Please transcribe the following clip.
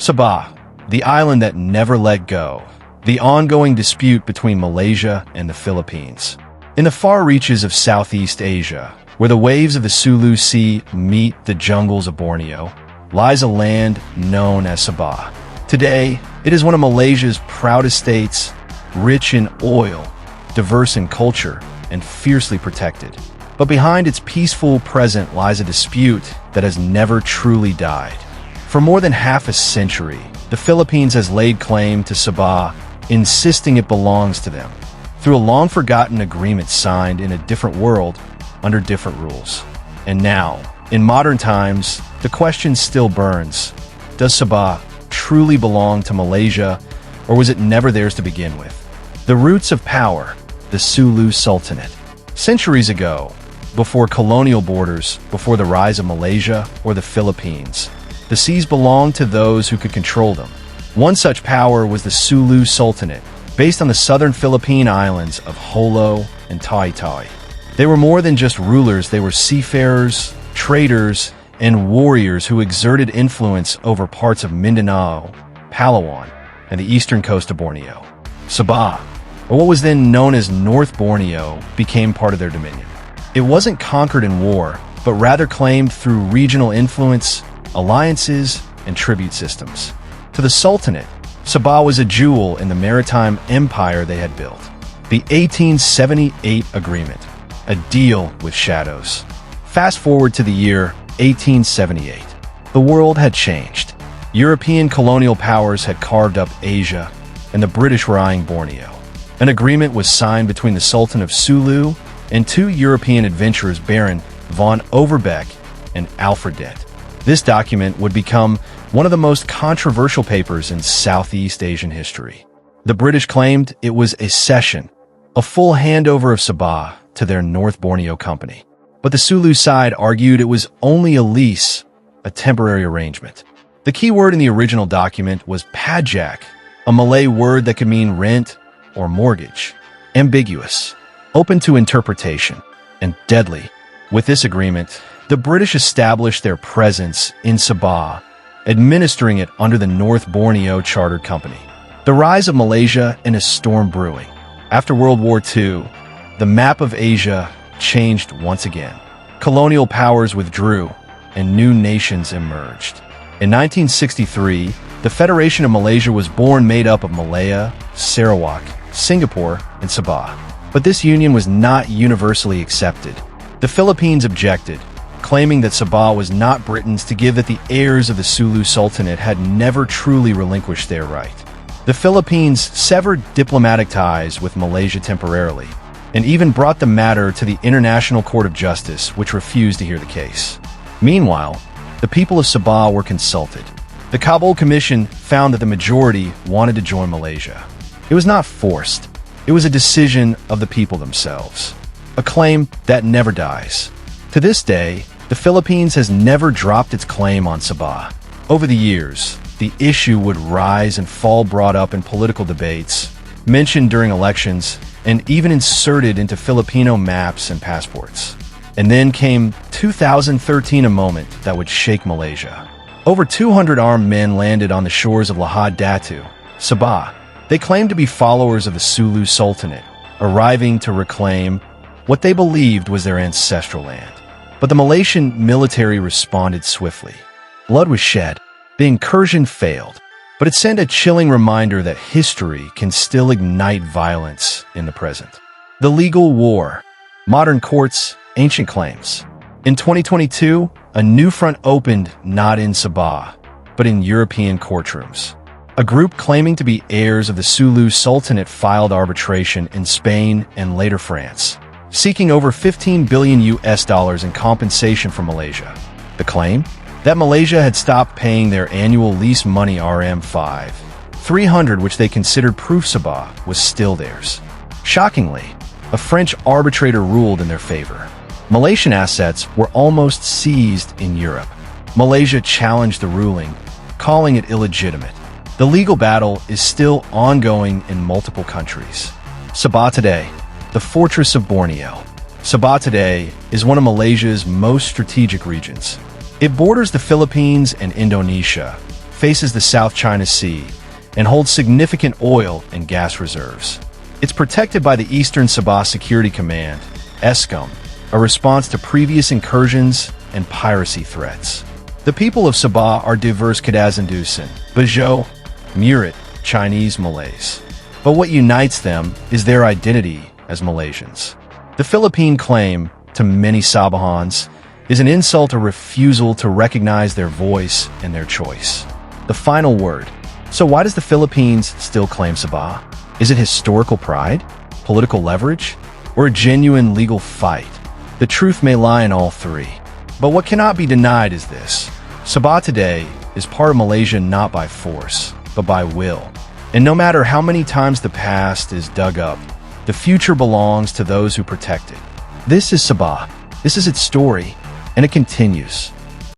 Sabah, the island that never let go. The ongoing dispute between Malaysia and the Philippines. In the far reaches of Southeast Asia, where the waves of the Sulu Sea meet the jungles of Borneo, lies a land known as Sabah. Today, it is one of Malaysia's proudest states, rich in oil, diverse in culture, and fiercely protected. But behind its peaceful present lies a dispute that has never truly died. For more than half a century, the Philippines has laid claim to Sabah, insisting it belongs to them, through a long-forgotten agreement signed in a different world under different rules. And now, in modern times, the question still burns. Does Sabah truly belong to Malaysia, or was it never theirs to begin with? The roots of power, the Sulu Sultanate. Centuries ago, before colonial borders, before the rise of Malaysia or the Philippines, the seas belonged to those who could control them. One such power was the Sulu Sultanate, based on the southern Philippine islands of Jolo and Tai-Tai. They were more than just rulers, they were seafarers, traders, and warriors who exerted influence over parts of Mindanao, Palawan, and the eastern coast of Borneo. Sabah, or what was then known as North Borneo, became part of their dominion. It wasn't conquered in war, but rather claimed through regional influence, alliances, and tribute systems. To the Sultanate, Sabah was a jewel in the maritime empire they had built. The 1878 Agreement, a deal with shadows. Fast forward to the year 1878. The world had changed. European colonial powers had carved up Asia, and the British were eyeing Borneo. An agreement was signed between the Sultan of Sulu and two European adventurers, Baron von Overbeck and Alfred Dent. This document would become one of the most controversial papers in Southeast Asian history. The British claimed it was a cession, a full handover of Sabah to their North Borneo company. But the Sulu side argued it was only a lease, a temporary arrangement. The key word in the original document was pajak, a Malay word that could mean rent or mortgage. Ambiguous, open to interpretation, and deadly. With this agreement, the British established their presence in Sabah, administering it under the North Borneo Chartered Company. The rise of Malaysia and a storm brewing. After World War II, the map of Asia changed once again. Colonial powers withdrew, and new nations emerged. In 1963, the Federation of Malaysia was born, made up of Malaya, Sarawak, Singapore, and Sabah. But this union was not universally accepted. The Philippines objected, claiming that Sabah was not Britain's, to give that the heirs of the Sulu Sultanate had never truly relinquished their right. The Philippines severed diplomatic ties with Malaysia temporarily, and even brought the matter to the International Court of Justice, which refused to hear the case. Meanwhile, the people of Sabah were consulted. The Kabul Commission found that the majority wanted to join Malaysia. It was not forced. It was a decision of the people themselves. A claim that never dies. To this day, the Philippines has never dropped its claim on Sabah. Over the years, the issue would rise and fall, brought up in political debates, mentioned during elections, and even inserted into Filipino maps and passports. And then came 2013, a moment that would shake Malaysia. Over 200 armed men landed on the shores of Lahad Datu, Sabah. They claimed to be followers of the Sulu Sultanate, arriving to reclaim what they believed was their ancestral land. But the Malaysian military responded swiftly. Blood was shed. The incursion failed, but it sent a chilling reminder that history can still ignite violence in the present. The legal war, modern courts, ancient claims. In 2022, a new front opened, not in Sabah, but in European courtrooms. A group claiming to be heirs of the Sulu Sultanate filed arbitration in Spain and later France, seeking over $15 billion in compensation from Malaysia. The claim? That Malaysia had stopped paying their annual lease money RM5. 300, which they considered proof Sabah was still theirs. Shockingly, a French arbitrator ruled in their favor. Malaysian assets were almost seized in Europe. Malaysia challenged the ruling, calling it illegitimate. The legal battle is still ongoing in multiple countries. Sabah today, the fortress of Borneo. Sabah today is one of Malaysia's most strategic regions. It borders the Philippines and Indonesia, faces the South China Sea and holds significant oil and gas reserves. It's protected by the Eastern Sabah Security Command, ESCOM, a response to previous incursions and piracy threats. The people of Sabah are diverse Kadazandusan, Bajo, Murit, Chinese Malays. But what unites them is their identity as Malaysians. The Philippine claim, to many Sabahans, is an insult or refusal to recognize their voice and their choice. The final word. So why does the Philippines still claim Sabah? Is it historical pride, political leverage, or a genuine legal fight? The truth may lie in all three. But what cannot be denied is this. Sabah today is part of Malaysia not by force, but by will. And no matter how many times the past is dug up, the future belongs to those who protect it. This is Sabah. This is its story, and it continues.